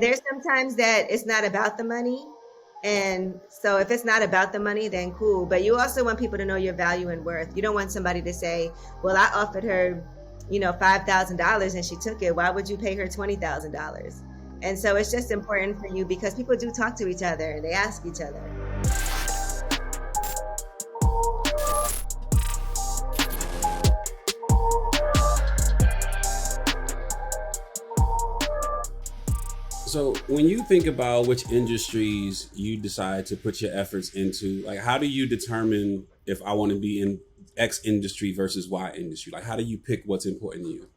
There's sometimes that it's not about the money. And so if it's not about the money, then cool. But you also want people to know your value and worth. You don't want somebody to say, well, I offered her, $5,000 and she took it. Why would you pay her $20,000? And so it's just important for you because people do talk to each other and they ask each other. So when you think about which industries you decide to put your efforts into, like how do you determine if I want to be in X industry versus Y industry? Like how do you pick what's important to you?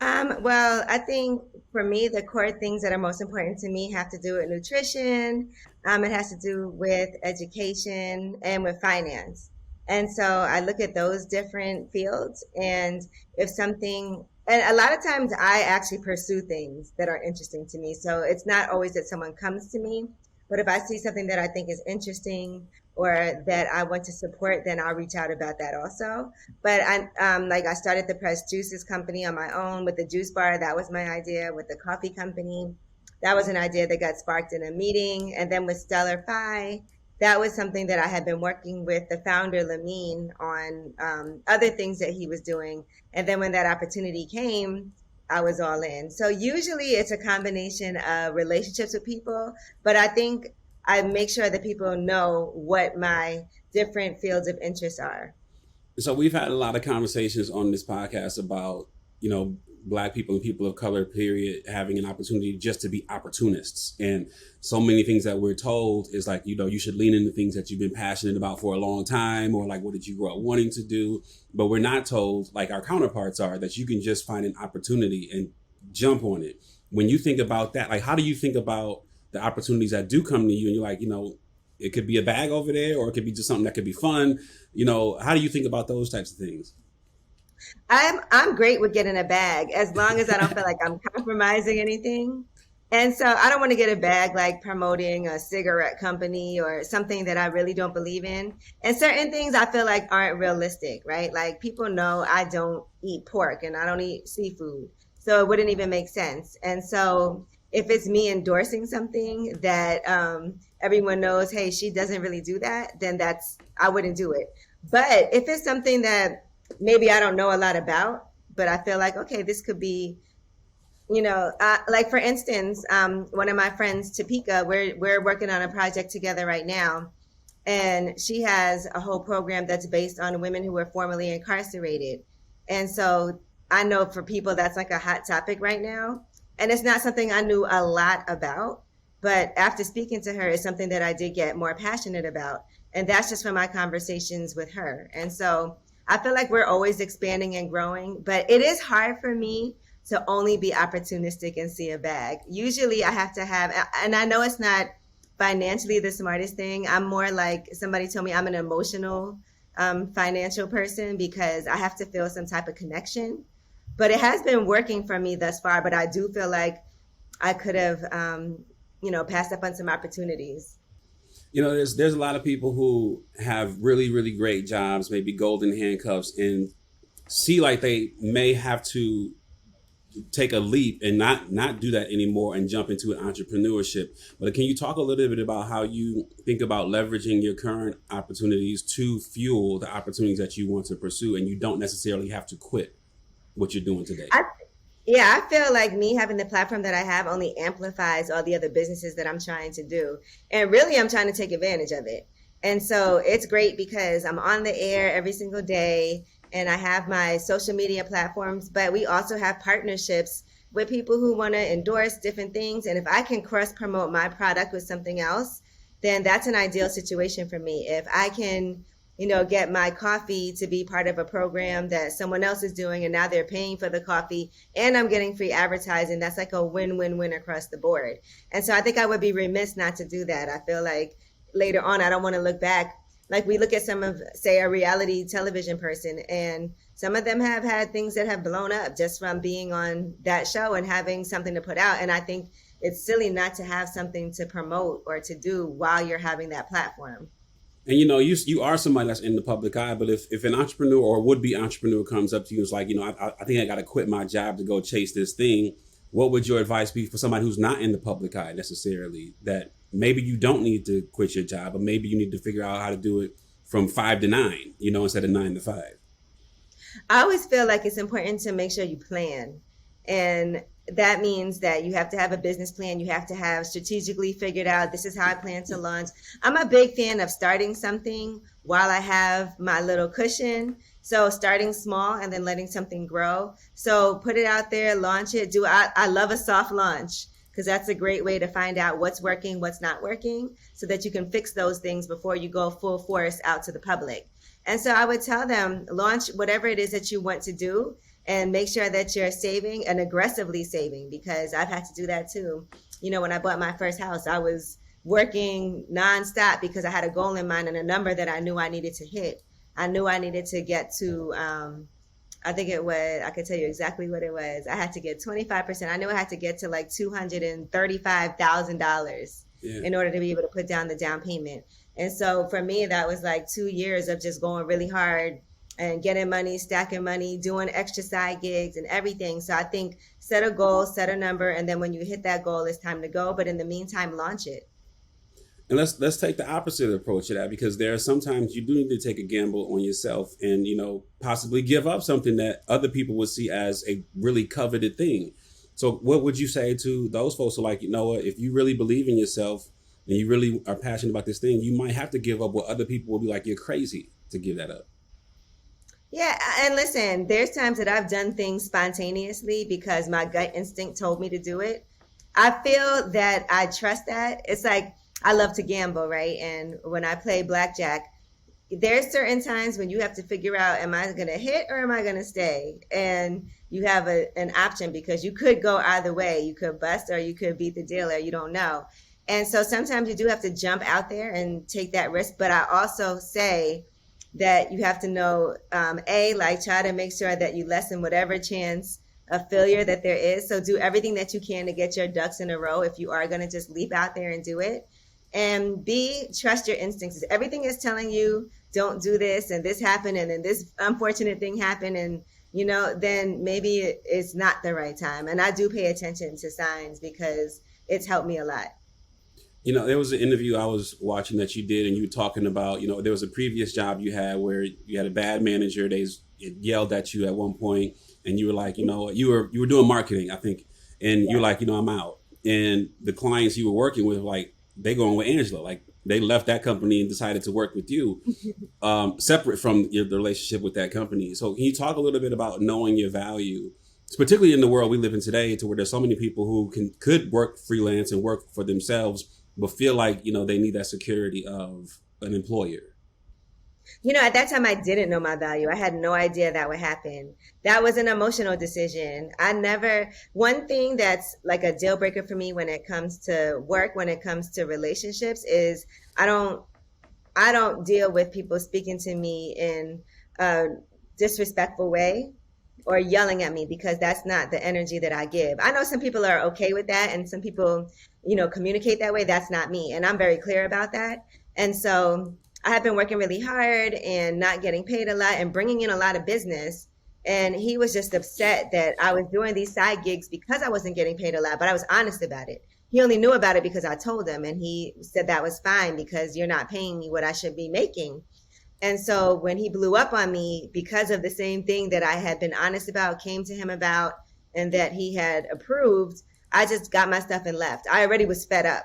Well, I think for me, the core things that are most important to me have to do with nutrition. It has to do with education and with finance. And so I look at those different fields, and if something, and a lot of times I actually pursue things that are interesting to me. So it's not always that someone comes to me, but if I see something that I think is interesting or that I want to support, then I'll reach out about that also. But I started the pressed juices company on my own with the juice bar. That was my idea. With the coffee company, that was an idea that got sparked in a meeting. And then with Stellar Phi, that was something that I had been working with the founder Lamine on other things that he was doing. And then when that opportunity came, I was all in. So usually it's a combination of relationships with people, but I think I make sure that people know what my different fields of interest are. So we've had a lot of conversations on this podcast about, Black people and people of color, period, having an opportunity just to be opportunists. And so many things that we're told is like, you should lean into things that you've been passionate about for a long time, or like, what did you grow up wanting to do? But we're not told, like our counterparts are, that you can just find an opportunity and jump on it. When you think about that, like, how do you think about the opportunities that do come to you and you're like, it could be a bag over there, or it could be just something that could be fun. How do you think about those types of things? I'm great with getting a bag as long as I don't feel like I'm compromising anything. And so I don't want to get a bag like promoting a cigarette company or something that I really don't believe in. And certain things I feel like aren't realistic, right? Like people know I don't eat pork and I don't eat seafood. So it wouldn't even make sense. And so if it's me endorsing something that everyone knows, hey, she doesn't really do that, then I wouldn't do it. But if it's something that maybe I don't know a lot about, but I feel like, okay, this could be, like for instance, one of my friends, Topeka, we're working on a project together right now, and she has a whole program that's based on women who were formerly incarcerated. And so I know for people that's like a hot topic right now, and it's not something I knew a lot about, but after speaking to her, it's something that I did get more passionate about, and that's just from my conversations with her. And so I feel like we're always expanding and growing, but it is hard for me to only be opportunistic and see a bag. Usually I have to have, and I know it's not financially the smartest thing. I'm more like somebody told me I'm an emotional financial person because I have to feel some type of connection. But it has been working for me thus far, but I do feel like I could have, passed up on some opportunities. There's a lot of people who have really, really great jobs, maybe golden handcuffs, and see like they may have to take a leap and not do that anymore and jump into an entrepreneurship. But can you talk a little bit about how you think about leveraging your current opportunities to fuel the opportunities that you want to pursue, and you don't necessarily have to quit what you're doing today? Yeah, I feel like me having the platform that I have only amplifies all the other businesses that I'm trying to do. And really, I'm trying to take advantage of it. And so it's great because I'm on the air every single day and I have my social media platforms, but we also have partnerships with people who want to endorse different things. And if I can cross promote my product with something else, then that's an ideal situation for me. If I can get my coffee to be part of a program that someone else is doing and now they're paying for the coffee and I'm getting free advertising, that's like a win-win-win across the board. And so I think I would be remiss not to do that. I feel like later on, I don't want to look back. Like we look at some of, say, a reality television person, and some of them have had things that have blown up just from being on that show and having something to put out. And I think it's silly not to have something to promote or to do while you're having that platform. And you are somebody that's in the public eye, but if an entrepreneur or would be entrepreneur comes up to you and is like, I think I got to quit my job to go chase this thing, what would your advice be for somebody who's not in the public eye necessarily, that maybe you don't need to quit your job, but maybe you need to figure out how to do it from 5 to 9, instead of 9 to 5? I always feel like it's important to make sure you plan. And that means that you have to have a business plan. You have to have strategically figured out, this is how I plan to launch. I'm a big fan of starting something while I have my little cushion. So starting small and then letting something grow. So put it out there, launch it. I love a soft launch, because that's a great way to find out what's working, what's not working, so that you can fix those things before you go full force out to the public. And so I would tell them, launch whatever it is that you want to do, and make sure that you're saving and aggressively saving, because I've had to do that too. When I bought my first house, I was working nonstop because I had a goal in mind and a number that I knew I needed to hit. I knew I needed to get to, I could tell you exactly what it was. I had to get 25%. I knew I had to get to like $235,000 in order to be able to put down the down payment. And so for me, that was like 2 years of just going really hard and getting money, stacking money, doing extra side gigs and everything. So I think set a goal, set a number, and then when you hit that goal, it's time to go. But in the meantime, launch it. And let's take the opposite approach to that, because there are sometimes you do need to take a gamble on yourself and, possibly give up something that other people would see as a really coveted thing. So what would you say to those folks who are like, what, if you really believe in yourself and you really are passionate about this thing, you might have to give up what other people will be like, you're crazy to give that up. Yeah, and listen, there's times that I've done things spontaneously because my gut instinct told me to do it. I feel that I trust that. It's like, I love to gamble, right? And when I play blackjack, there's certain times when you have to figure out, am I going to hit or am I going to stay? And you have an option, because you could go either way. You could bust or you could beat the dealer. You don't know. And so sometimes you do have to jump out there and take that risk. But I also say that you have to know, try to make sure that you lessen whatever chance of failure that there is. So do everything that you can to get your ducks in a row if you are going to just leap out there and do it. And B, trust your instincts. If everything is telling you, don't do this, and this happened, and then this unfortunate thing happened, and then maybe it's not the right time. And I do pay attention to signs because it's helped me a lot. There was an interview I was watching that you did, and you were talking about, there was a previous job you had where you had a bad manager. They yelled at you at one point, and you were like, you were doing marketing, I think, and you were like, I'm out. And the clients you were working with, like, they going with Angela, like they left that company and decided to work with you, separate from the relationship with that company. So can you talk a little bit about knowing your value, particularly in the world we live in today, to where there's so many people who could work freelance and work for themselves, but feel like, they need that security of an employer? At that time, I didn't know my value. I had no idea that would happen. That was an emotional decision. One thing that's like a deal breaker for me when it comes to work, when it comes to relationships, is I don't deal with people speaking to me in a disrespectful way or yelling at me, because that's not the energy that I give. I know some people are okay with that, and some people, communicate that way. That's not me. And I'm very clear about that. And so I have been working really hard and not getting paid a lot and bringing in a lot of business. And he was just upset that I was doing these side gigs because I wasn't getting paid a lot, but I was honest about it. He only knew about it because I told him, and he said that was fine because you're not paying me what I should be making. And so when he blew up on me because of the same thing that I had been honest about, came to him about, and that he had approved, I just got my stuff and left. I already was fed up.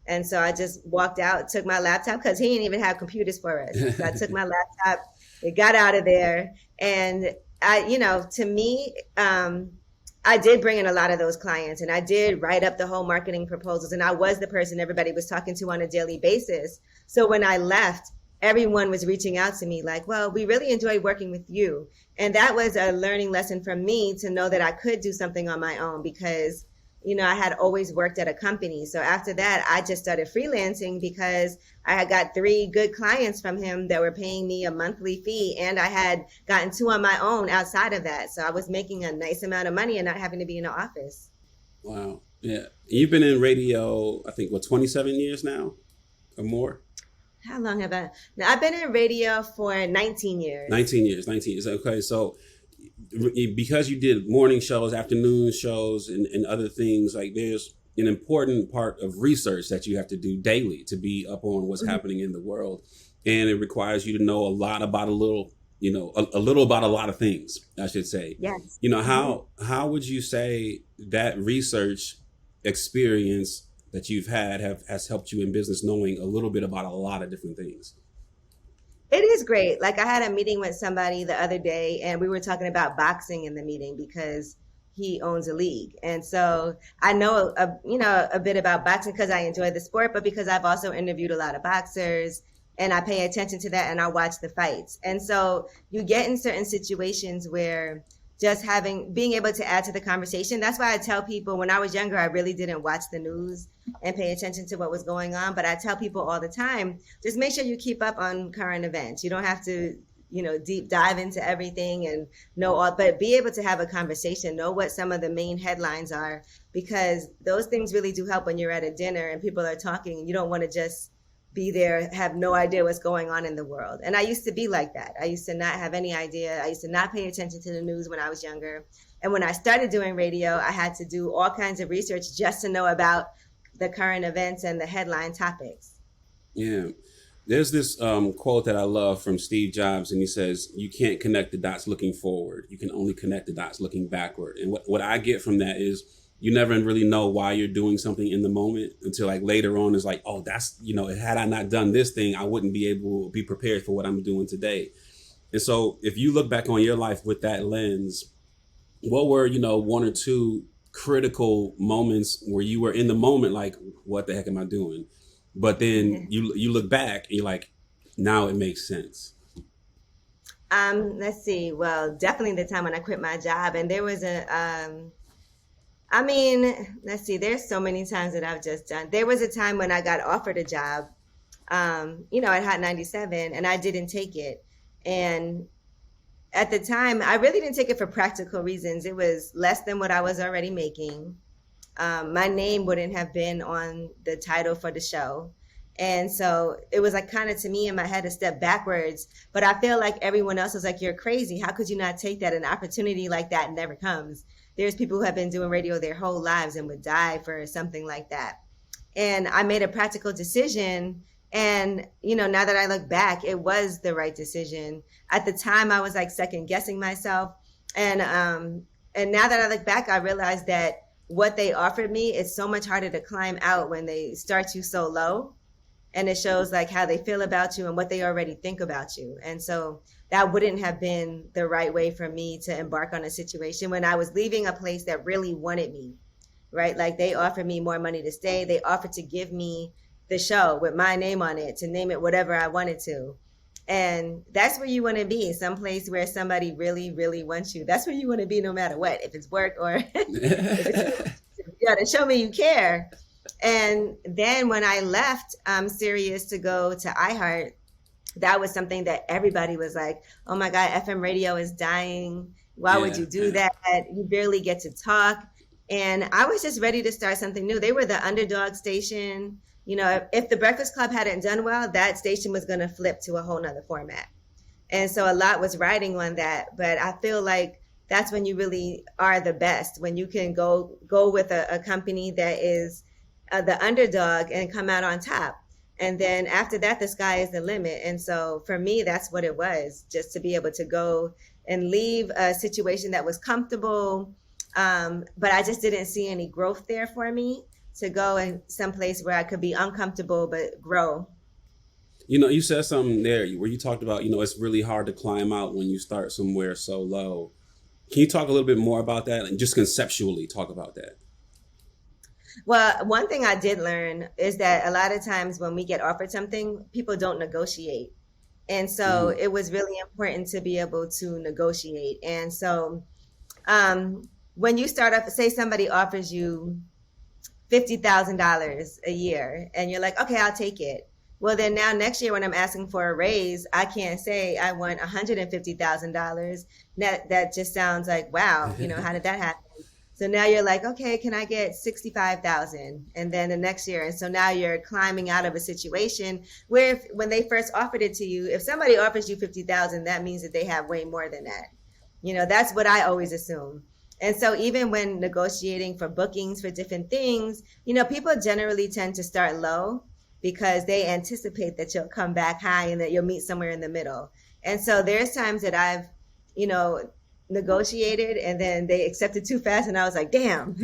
And so I just walked out, took my laptop, because he didn't even have computers for us. So I took my laptop, it got out of there. And to me, I did bring in a lot of those clients, and I did write up the whole marketing proposals, and I was the person everybody was talking to on a daily basis. So when I left, everyone was reaching out to me like, well, we really enjoyed working with you. And that was a learning lesson for me, to know that I could do something on my own, because I had always worked at a company. So after that, I just started freelancing because I had got 3 good clients from him that were paying me a monthly fee. And I had gotten 2 on my own outside of that. So I was making a nice amount of money and not having to be in the office. Wow. Yeah. You've been in radio, I think, 27 years now or more? How long have I? Now, I've been in radio for 19 years. 19 years. Okay. So because you did morning shows, afternoon shows, and other things, like there's an important part of research that you have to do daily to be up on what's Mhm. happening in the world. And it requires you to know a lot about a little, a little about a lot of things, I should say. Yes. Hmm. How would you say that research experience that you've had has helped you in business, knowing a little bit about a lot of different things? It is great. Like I had a meeting with somebody the other day and we were talking about boxing in the meeting because he owns a league. And so I know a bit about boxing because I enjoy the sport, but because I've also interviewed a lot of boxers and I pay attention to that and I watch the fights. And so you get in certain situations where just being able to add to the conversation. That's why I tell people when I was younger, I really didn't watch the news and pay attention to what was going on. But I tell people all the time, just make sure you keep up on current events. You don't have to, deep dive into everything and know all, but be able to have a conversation, know what some of the main headlines are, because those things really do help when you're at a dinner and people are talking and you don't want to just be there, have no idea what's going on in the world. And I used to be like that. I used to not have any idea. I used to not pay attention to the news when I was younger. And when I started doing radio, I had to do all kinds of research just to know about the current events and the headline topics. Yeah. There's this quote that I love from Steve Jobs, and he says, "You can't connect the dots looking forward. You can only connect the dots looking backward." And what I get from that is you never really know why you're doing something in the moment until like later on is like, oh, that's, had I not done this thing, I wouldn't be able to be prepared for what I'm doing today. And so if you look back on your life with that lens, what were, one or two critical moments where you were in the moment like, what the heck am I doing? But then you look back and you're like, now it makes sense. Let's see. Well, definitely the time when I quit my job, and there was I mean, let's see. There's so many times that I've just done. There was a time when I got offered a job, at Hot 97, and I didn't take it. And at the time, I really didn't take it for practical reasons. It was less than what I was already making. My name wouldn't have been on the title for the show. And so it was like kind of to me in my head a step backwards. But I feel like everyone else was like, you're crazy. How could you not take that? An opportunity like that never comes. There's people who have been doing radio their whole lives and would die for something like that. And I made a practical decision. And, now that I look back, it was the right decision. At the time, I was like second guessing myself. And now that I look back, I realized that what they offered me is so much harder to climb out when they start you so low. And it shows like how they feel about you and what they already think about you. And so that wouldn't have been the right way for me to embark on a situation when I was leaving a place that really wanted me, right? Like they offered me more money to stay. They offered to give me the show with my name on it, to name it whatever I wanted to. And that's where you want to be, someplace where somebody really, really wants you. That's where you want to be no matter what, if it's work or if it's, to show me you care. And then when I left Sirius to go to iHeart, that was something that everybody was like, oh my God, FM radio is dying. Why would you do that? You barely get to talk. And I was just ready to start something new. They were the underdog station. If the Breakfast Club hadn't done well, that station was going to flip to a whole nother format. And so a lot was riding on that. But I feel like that's when you really are the best, when you can go with a company that is the underdog and come out on top. And then after that, the sky is the limit. And so for me, that's what it was, just to be able to go and leave a situation that was comfortable. But I just didn't see any growth there for me to go in someplace where I could be uncomfortable but grow. You said something there where you talked about, it's really hard to climb out when you start somewhere so low. Can you talk a little bit more about that and just conceptually talk about that? Well, one thing I did learn is that a lot of times when we get offered something, people don't negotiate. And so it was really important to be able to negotiate. And so when you start off, say somebody offers you $50,000 a year and you're like, okay, I'll take it. Well, then now next year when I'm asking for a raise, I can't say I want $150,000. That just sounds like, wow, how did that happen? So now you're like, okay, can I get 65,000? And then the next year. And so now you're climbing out of a situation where when they first offered it to you, if somebody offers you 50,000, that means that they have way more than that. That's what I always assume. And so even when negotiating for bookings for different things, people generally tend to start low because they anticipate that you'll come back high and that you'll meet somewhere in the middle. And so there's times that I've, you know, negotiated and then they accepted too fast and I was like, damn.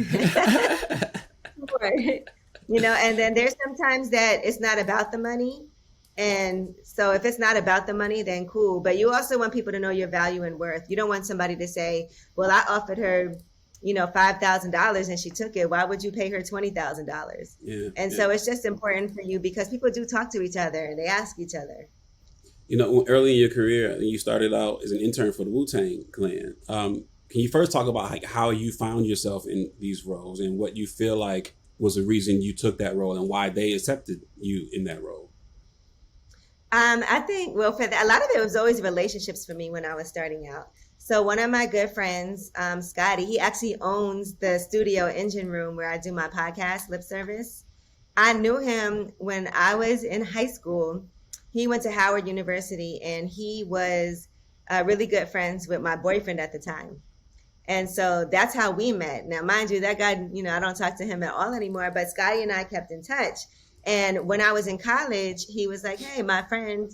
And then there's sometimes that it's not about the money. And so if it's not about the money, then cool. But you also want people to know your value and worth. You don't want somebody to say, well, I offered her, $5,000 and she took it. Why would you pay her $20,000? Yeah, And yeah. so it's just important for you because people do talk to each other and they ask each other. Early in your career, you started out as an intern for the WuTang Clan. Can you first talk about like how you found yourself in these roles and what you feel like was the reason you took that role and why they accepted you in that role? I think, well, a lot of it was always relationships for me when I was starting out. So one of my good friends, Scotty, he actually owns the studio engine room where I do my podcast, Lip Service. I knew him when I was in high school. He went to Howard University and he was really good friends with my boyfriend at the time. And so that's how we met. Now, mind you, that guy, I don't talk to him at all anymore, but Scotty and I kept in touch. And when I was in college, he was like, hey, my friend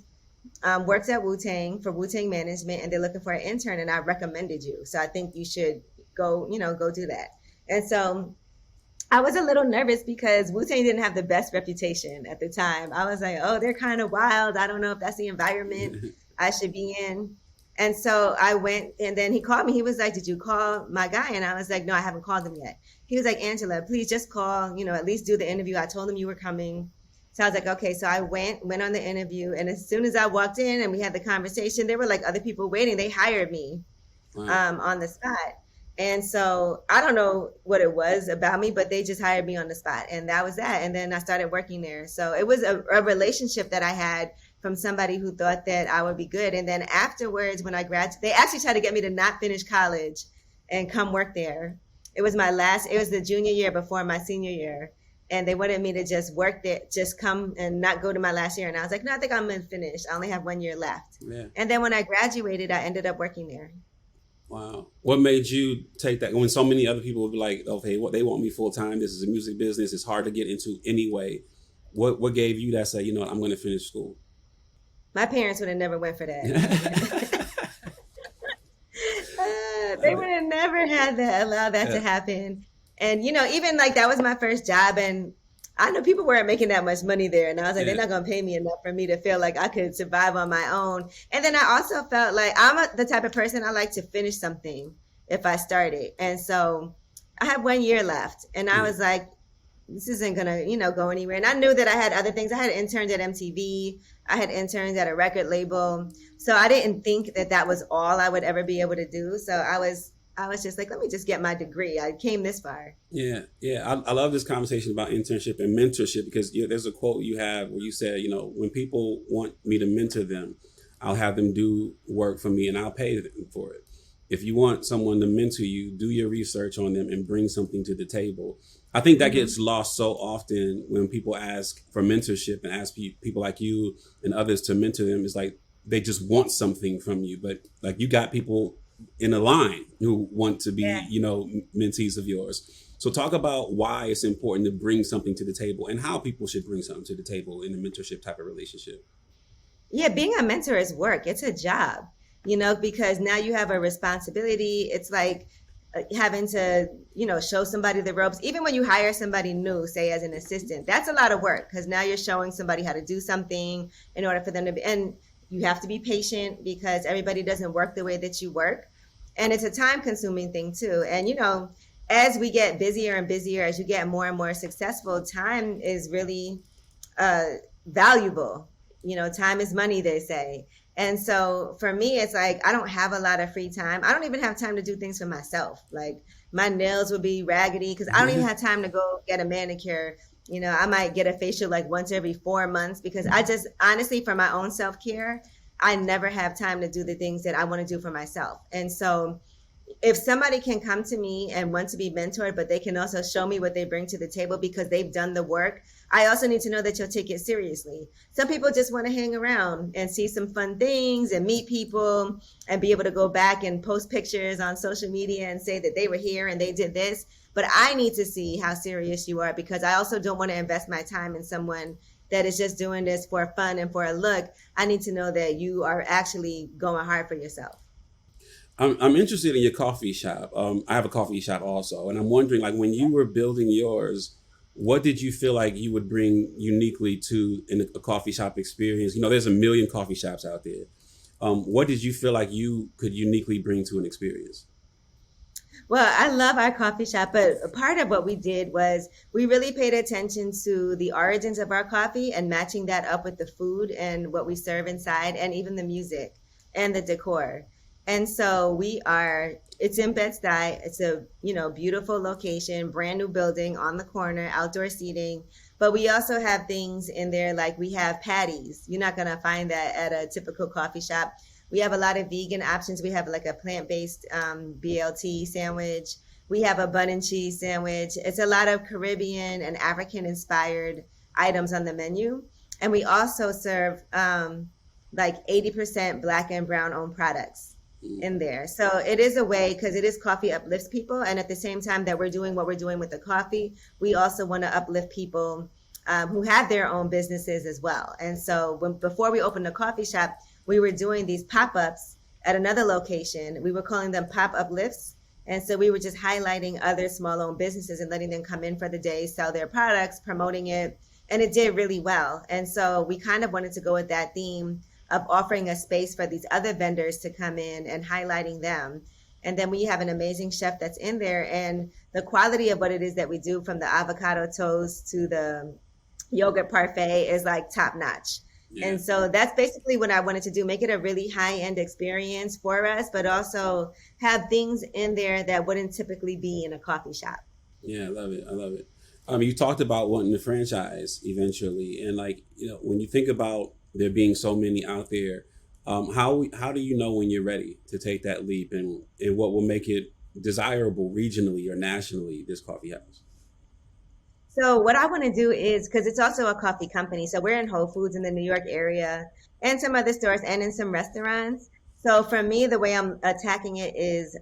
works at WuTang for WuTang management and they're looking for an intern and I recommended you. So I think you should go do that. And so I was a little nervous because WuTang didn't have the best reputation at the time. I was like, oh, they're kind of wild. I don't know if that's the environment I should be in. And so I went and then he called me. He was like, did you call my guy? And I was like, no, I haven't called him yet. He was like, Angela, please just call, at least do the interview. I told him you were coming. So I was like, okay. So I went on the interview. And as soon as I walked in and we had the conversation, there were like other people waiting. They hired me on the spot. And so I don't know what it was about me, but they just hired me on the spot. And that was that. And then I started working there. So it was a relationship that I had from somebody who thought that I would be good. And then afterwards, when I graduated, they actually tried to get me to not finish college and come work there. It was the junior year before my senior year. And they wanted me to just work there, just come and not go to my last year. And I was like, no, I think I'm going to finish. I only have 1 year left. Yeah. And then when I graduated, I ended up working there. Wow. What made you take that when so many other people would be like, okay, what they want me full time. This is a music business. It's hard to get into anyway. What gave you that say, I'm going to finish school? My parents would have never went for that. They would have never allowed that to happen. And, even like that was my first job. And I know people weren't making that much money there. And I was like, they're not going to pay me enough for me to feel like I could survive on my own. And then I also felt like the type of person I like to finish something if I started. And so I had 1 year left. And I was like, this isn't going to, go anywhere. And I knew that I had other things. I had interns at MTV. I had interns at a record label. So I didn't think that was all I would ever be able to do. So I was just like, let me just get my degree. I came this far. Yeah. I love this conversation about internship and mentorship because there's a quote you have where you said, when people want me to mentor them, I'll have them do work for me and I'll pay them for it. If you want someone to mentor you, do your research on them and bring something to the table. I think that gets lost so often when people ask for mentorship and ask people like you and others to mentor them. It's like they just want something from you, but like you got people in a line who want to be, mentees of yours. So talk about why it's important to bring something to the table and how people should bring something to the table in a mentorship type of relationship. Yeah, being a mentor is work. It's a job, because now you have a responsibility. It's like having to, show somebody the ropes. Even when you hire somebody new, say as an assistant, that's a lot of work because now you're showing somebody how to do something in order for them to be, and you have to be patient because everybody doesn't work the way that you work. And it's a time consuming thing too. And, as we get busier and busier, as you get more and more successful, time is really valuable. Time is money, they say. And so for me, it's like, I don't have a lot of free time. I don't even have time to do things for myself. Like my nails would be raggedy because I don't even have time to go get a manicure. I might get a facial like once every 4 months because I just honestly, for my own self-care, I never have time to do the things that I want to do for myself. And so, if somebody can come to me and want to be mentored, but they can also show me what they bring to the table because they've done the work, I also need to know that you'll take it seriously. Some people just want to hang around and see some fun things and meet people and be able to go back and post pictures on social media and say that they were here and they did this. But I need to see how serious you are, because I also don't want to invest my time in someone that is just doing this for fun and for a look. I need to know that you are actually going hard for yourself. I'm interested in your coffee shop. I have a coffee shop also, and I'm wondering, like, when you were building yours, what did you feel like you would bring uniquely to in a coffee shop experience? You know, there's a million coffee shops out there. What did you feel like you could uniquely bring to an experience? Well, I love our coffee shop, but a part of what we did was we really paid attention to the origins of our coffee and matching that up with the food and what we serve inside, and even the music and the decor. And so it's in Bed-Stuy. It's a, beautiful location, brand new building on the corner, outdoor seating. But we also have things in there, like we have patties. You're not going to find that at a typical coffee shop. We have a lot of vegan options. We have like a plant-based BLT sandwich. We have a bun and cheese sandwich. It's a lot of Caribbean and African inspired items on the menu. And we also serve like 80% Black and Brown owned products in there. So it is a way, because it is coffee uplifts people. And at the same time that we're doing what we're doing with the coffee, we also want to uplift people who have their own businesses as well. And so before we opened the coffee shop, we were doing these pop-ups at another location. We were calling them pop-up lifts. And so we were just highlighting other small-owned businesses and letting them come in for the day, sell their products, promoting it. And it did really well. And so we kind of wanted to go with that theme of offering a space for these other vendors to come in and highlighting them. And then we have an amazing chef that's in there. And the quality of what it is that we do, from the avocado toast to the yogurt parfait, is like top notch. Yeah. And so that's basically what I wanted to do, make it a really high-end experience for us, but also have things in there that wouldn't typically be in a coffee shop. Yeah, I love it. I love it. You talked about wanting to franchise eventually. And like, when you think about there being so many out there, how do you know when you're ready to take that leap, and what will make it desirable regionally or nationally, this coffee house? So what I want to do is, because it's also a coffee company, so we're in Whole Foods in the New York area and some other stores and in some restaurants. So for me, the way I'm attacking it is,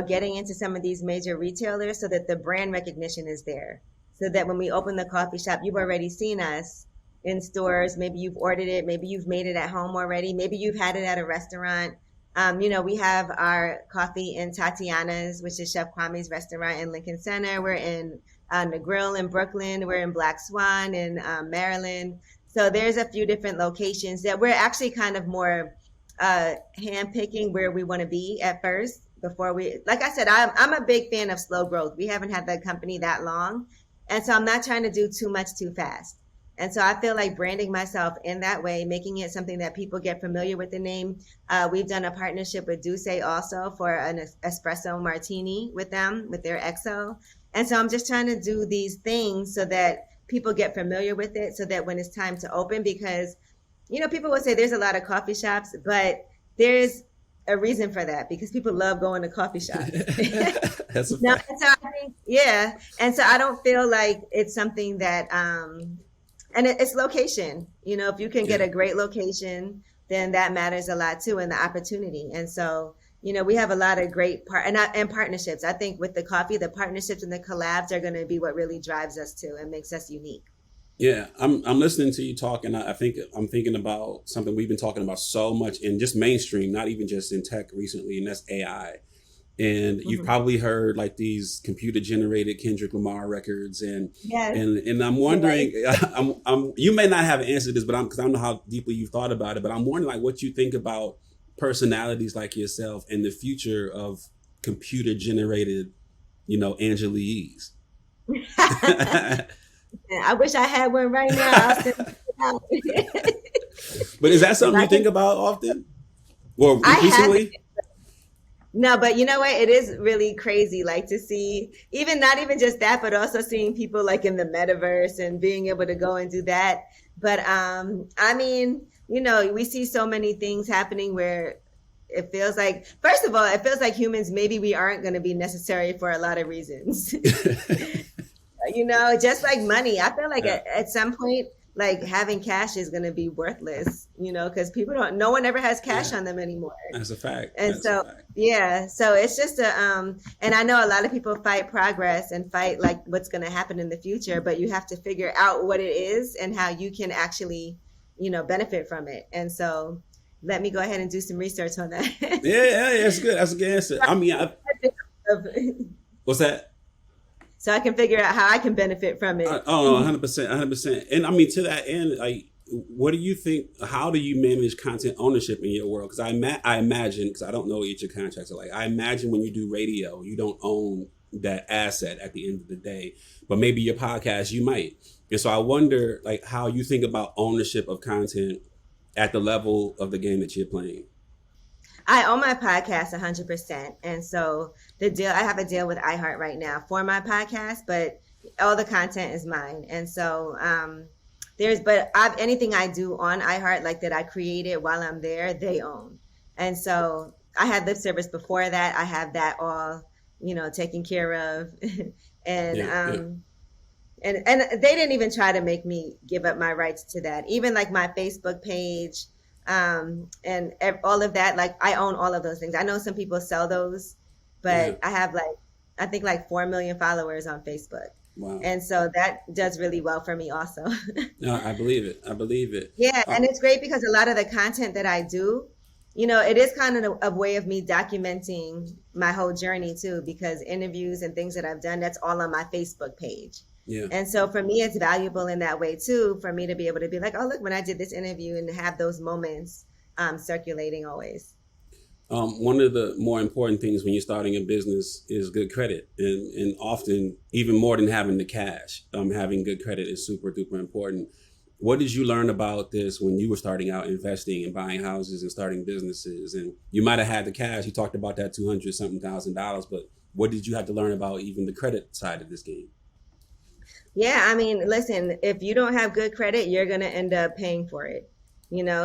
getting into some of these major retailers so that the brand recognition is there. So that when we open the coffee shop, you've already seen us in stores. Maybe you've ordered it. Maybe you've made it at home already. Maybe you've had it at a restaurant. We have our coffee in Tatiana's, which is Chef Kwame's restaurant in Lincoln Center. We're in the Grill in Brooklyn. We're in Black Swan in Maryland. So there's a few different locations that we're actually kind of more handpicking where we want to be at first before like I said, I'm a big fan of slow growth. We haven't had the company that long. And so I'm not trying to do too much too fast. And so I feel like branding myself in that way, making it something that people get familiar with the name. We've done a partnership with Douce also for an espresso martini with them, with their XO. And so I'm just trying to do these things so that people get familiar with it, so that when it's time to open, because, people will say there's a lot of coffee shops, but there's a reason for that, because people love going to coffee shops. That's a fact. No, so I think, yeah. And so I don't feel like it's something that, and it's location. If you can get a great location, then that matters a lot too, and the opportunity. And so, we have a lot of great and partnerships. I think with the coffee, the partnerships and the collabs are going to be what really drives us too and makes us unique. Yeah, I'm listening to you talk, and I think I'm thinking about something we've been talking about so much in just mainstream, not even just in tech recently, and that's AI. And you've probably heard like these computer generated Kendrick Lamar records, and Yes. and I'm wondering, you may not have an answer to this, but because I don't know how deeply you've thought about it, but I'm wondering like what you think about personalities like yourself and the future of computer generated, Angela Yee's. I wish I had one right now. I'll send it out. But is that something you think about often? Or I recently? haven't. No, but you know what? It is really crazy, like to see, not even just that, but also seeing people like in the metaverse and being able to go and do that. But we see so many things happening where it feels like, first of all, it feels like humans, maybe we aren't going to be necessary for a lot of reasons. Just like money. I feel like Yeah, at some point, like having cash is going to be worthless, because no one ever has cash yeah, on them anymore. that's a fact. And That's a so, fact. yeah, so it's just and I know a lot of people fight progress and fight like what's going to happen in the future, but you have to figure out what it is and how you can actually, benefit from it. And so let me go ahead and do some research on that. Yeah, yeah, yeah, that's good. That's a good answer. I mean, what's that? So I can figure out how I can benefit from it. Oh, 100%, 100%. And I mean, to that end, like, what do you think? How do you manage content ownership in your world? Because I imagine, because I don't know what each of your contracts are like. I imagine when you do radio, you don't own that asset at the end of the day, but maybe your podcast, you might. And so I wonder, like, how you think about ownership of content at the level of the game that you're playing. I own my podcast 100%. And so I have a deal with iHeart right now for my podcast, but all the content is mine. And so, anything I do on iHeart, like that I created while I'm there, they own. And so I had lip service before that. I have that all, taken care of. and, Yeah, yeah, and they didn't even try to make me give up my rights to that. Even like my Facebook page, and all of that, like I own all of those things. I know some people sell those, yeah. but I have I think like 4 million followers on Facebook. Wow. And so that does really well for me also. No, I believe it. I believe it. Yeah, Uh, and it's great because a lot of the content that I do, it is kind of a way of me documenting my whole journey too, because interviews and things that I've done, that's all on my Facebook page. yeah. And so for me, it's valuable in that way too, for me to be able to be like, oh, look, when I did this interview and have those moments circulating always. One of the more important things when you're starting a business is good credit, and often even more than having the cash, having good credit is super duper important. What did you learn about this when you were starting out investing and buying houses and starting businesses? And you might have had the cash. You talked about that 200 something $1,000, but what did you have to learn about even the credit side of this game? Yeah, I mean, listen, if you don't have good credit, you're going to end up paying for it.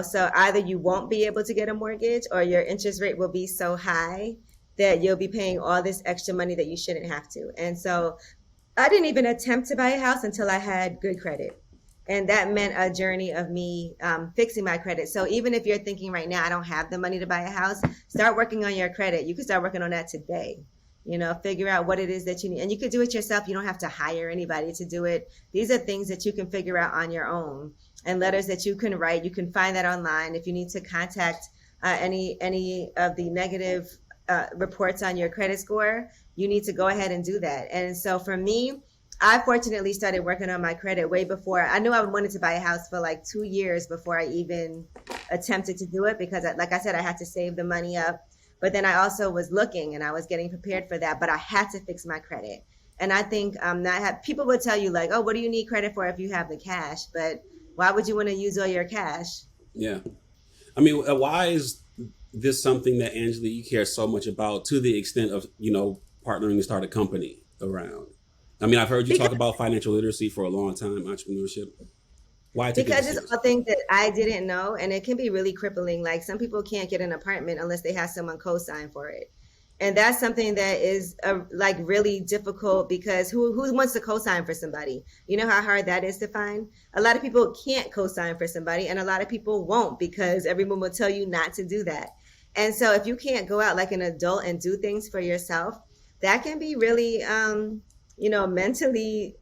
So either you won't be able to get a mortgage or your interest rate will be so high that you'll be paying all this extra money that you shouldn't have to. And so I didn't even attempt to buy a house until I had good credit. And that meant a journey of me fixing my credit. So even if you're thinking right now, I don't have the money to buy a house, start working on your credit. You can start working on that today. Figure out what it is that you need. And you could do it yourself. You don't have to hire anybody to do it. These are things that you can figure out on your own, and letters that you can write. You can find that online. If you need to contact any of the negative reports on your credit score, you need to go ahead and do that. And so for me, I fortunately started working on my credit way before. I knew I wanted to buy a house for like 2 years before I even attempted to do it, because like I said, I had to save the money up. But then I also was looking and I was getting prepared for that, but I had to fix my credit. And I think people would tell you like, oh, what do you need credit for if you have the cash? But why would you want to use all your cash? Yeah. I mean, why is this something that Angela you care so much about, to the extent of, partnering to start a company around? I mean, I've heard you talk about financial literacy for a long time, entrepreneurship. Why take it Because this it's serious? all things that I didn't know, and it can be really crippling. Like some people can't get an apartment unless they have someone co-sign for it. And that's something that is like really difficult, because who wants to co-sign for somebody? You know how hard that is to find? A lot of people can't co-sign for somebody, and a lot of people won't, because everyone will tell you not to do that. And so if you can't go out like an adult and do things for yourself, that can be really, mentally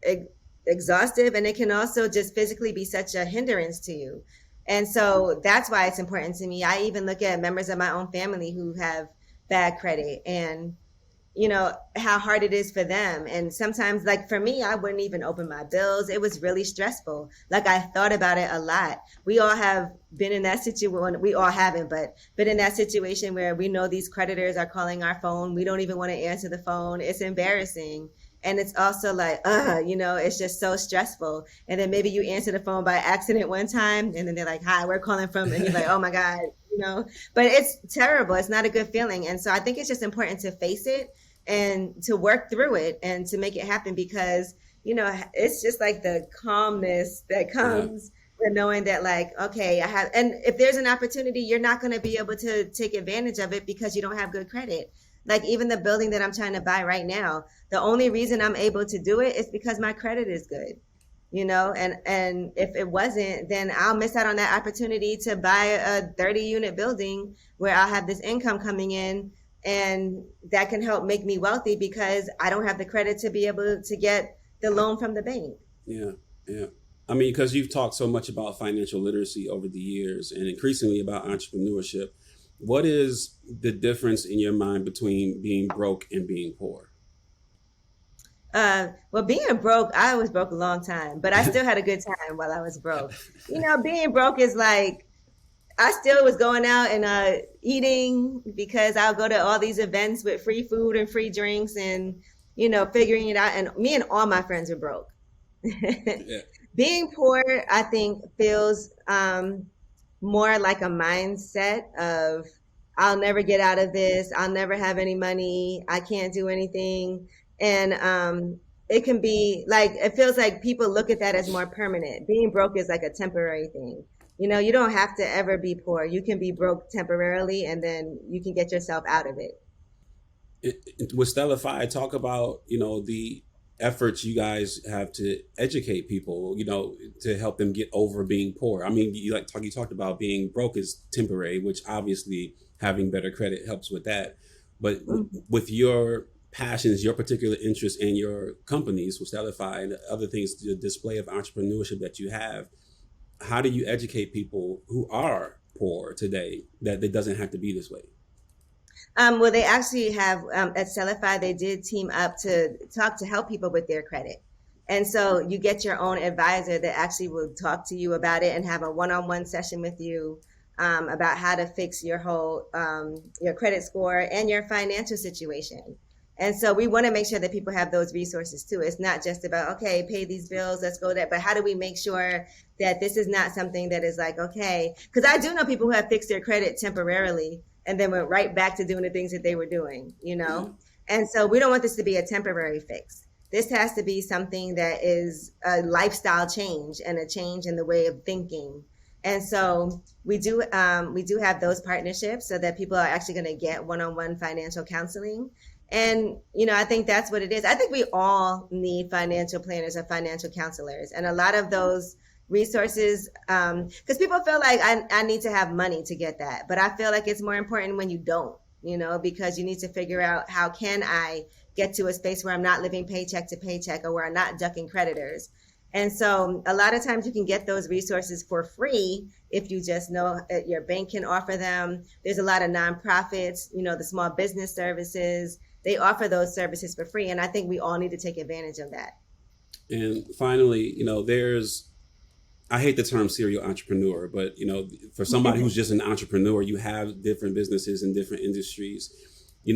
exhaustive, and it can also just physically be such a hindrance to you. And so that's why it's important to me. I even look at members of my own family who have bad credit, and how hard it is for them. And sometimes, like for me, I wouldn't even open my bills. It was really stressful. Like I thought about it a lot. We all have been in that situation. We all haven't, but been in that situation where we know these creditors are calling our phone. We don't even want to answer the phone. It's embarrassing. And it's also like, it's just so stressful. And then maybe you answer the phone by accident one time, and then they're like, hi, we're calling from, and you're like, oh my God, but it's terrible. It's not a good feeling. And so I think it's just important to face it and to work through it and to make it happen, because, it's just like the calmness that Yeah. comes But knowing that, like, okay, I have, and if there's an opportunity, you're not going to be able to take advantage of it because you don't have good credit. Like even the building that I'm trying to buy right now, the only reason I'm able to do it is because my credit is good, and if it wasn't, then I'll miss out on that opportunity to buy a 30 unit building where I'll have this income coming in, and that can help make me wealthy because I don't have the credit to be able to get the loan from the bank. Yeah, yeah. I mean, because you've talked so much about financial literacy over the years and increasingly about entrepreneurship. What is the difference in your mind between being broke and being poor? Well, being broke, I was broke a long time, but I still had a good time while I was broke. Being broke is like I still was going out and eating because I'll go to all these events with free food and free drinks and figuring it out. And me and all my friends are broke. Yeah. Being poor, I think, feels more like a mindset of I'll never get out of this. I'll never have any money. I can't do anything. And it can be like, it feels like people look at that as more permanent. Being broke is like a temporary thing. You don't have to ever be poor. You can be broke temporarily and then you can get yourself out of it. With Stella Fi, talk about the efforts you guys have to educate people, to help them get over being poor. I mean, you talked about being broke is temporary, which obviously having better credit helps with that. But with your passions, your particular interests, and your companies with Stella Fi and other things, the display of entrepreneurship that you have, how do you educate people who are poor today that it doesn't have to be this way? Well, they actually have at Sellify, they did team up to help people with their credit. And so you get your own advisor that actually will talk to you about it and have a one-on-one session with you about how to fix your whole your credit score and your financial situation. And so we want to make sure that people have those resources too. It's not just about, okay, pay these bills, let's go there. But how do we make sure that this is not something that is like, okay, because I do know people who have fixed their credit temporarily and then went right back to doing the things that they were doing. And so we don't want this to be a temporary fix. This has to be something that is a lifestyle change and a change in the way of thinking. And so we do have those partnerships so that people are actually going to get one-on-one financial counseling. And, I think that's what it is. I think we all need financial planners or financial counselors. And a lot of those resources, because people feel like I need to have money to get that. But I feel like it's more important when you don't, because you need to figure out how can I get to a space where I'm not living paycheck to paycheck or where I'm not ducking creditors. And so a lot of times you can get those resources for free if you just know your bank can offer them. There's a lot of nonprofits, the small business services. They offer those services for free. And I think we all need to take advantage of that. And finally, I hate the term serial entrepreneur, but for somebody who's just an entrepreneur, you have different businesses in different industries.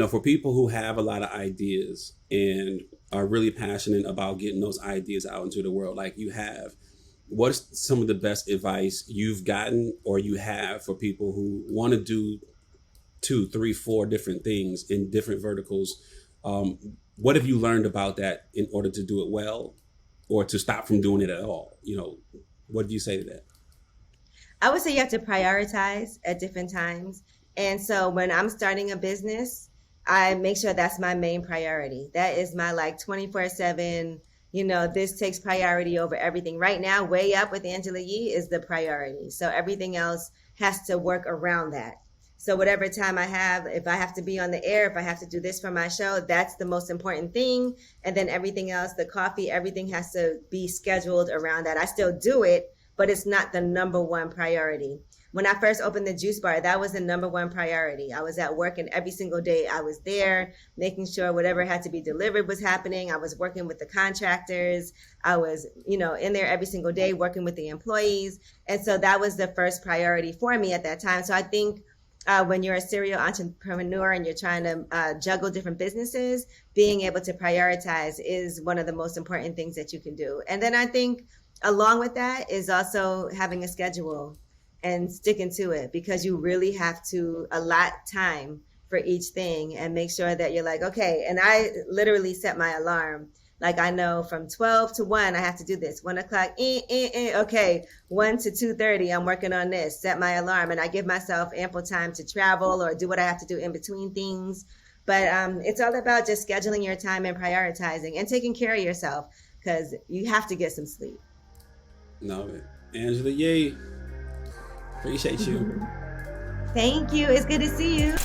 For people who have a lot of ideas and are really passionate about getting those ideas out into the world, like you have, what's some of the best advice you've gotten or you have for people who want to do 2, 3, 4 different things in different verticals? What have you learned about that in order to do it well or to stop from doing it at all? What do you say to that? I would say you have to prioritize at different times. And so when I'm starting a business, I make sure that's my main priority. That is my 24/7, this takes priority over everything. Right now, Way Up with Angela Yee is the priority. So everything else has to work around that. So whatever time I have, if I have to be on the air, if I have to do this for my show, that's the most important thing. And then everything else, the coffee, everything has to be scheduled around that. I still do it, but it's not the number one priority. When I first opened the juice bar, that was the number one priority. I was at work and every single day I was there making sure whatever had to be delivered was happening. I was working with the contractors. I was, in there every single day working with the employees. And so that was the first priority for me at that time. So I think when you're a serial entrepreneur and you're trying to juggle different businesses, being able to prioritize is one of the most important things that you can do. And then I think along with that is also having a schedule and sticking to it, because you really have to allot time for each thing and make sure that you're like, okay, and I literally set my alarm Like I know from 12 to 1, I have to do this. 1 o'clock, okay. 1 to 2:30, I'm working on this. Set my alarm, and I give myself ample time to travel or do what I have to do in between things. But it's all about just scheduling your time and prioritizing and taking care of yourself because you have to get some sleep. No, Angela Yee, appreciate you. Thank you. It's good to see you.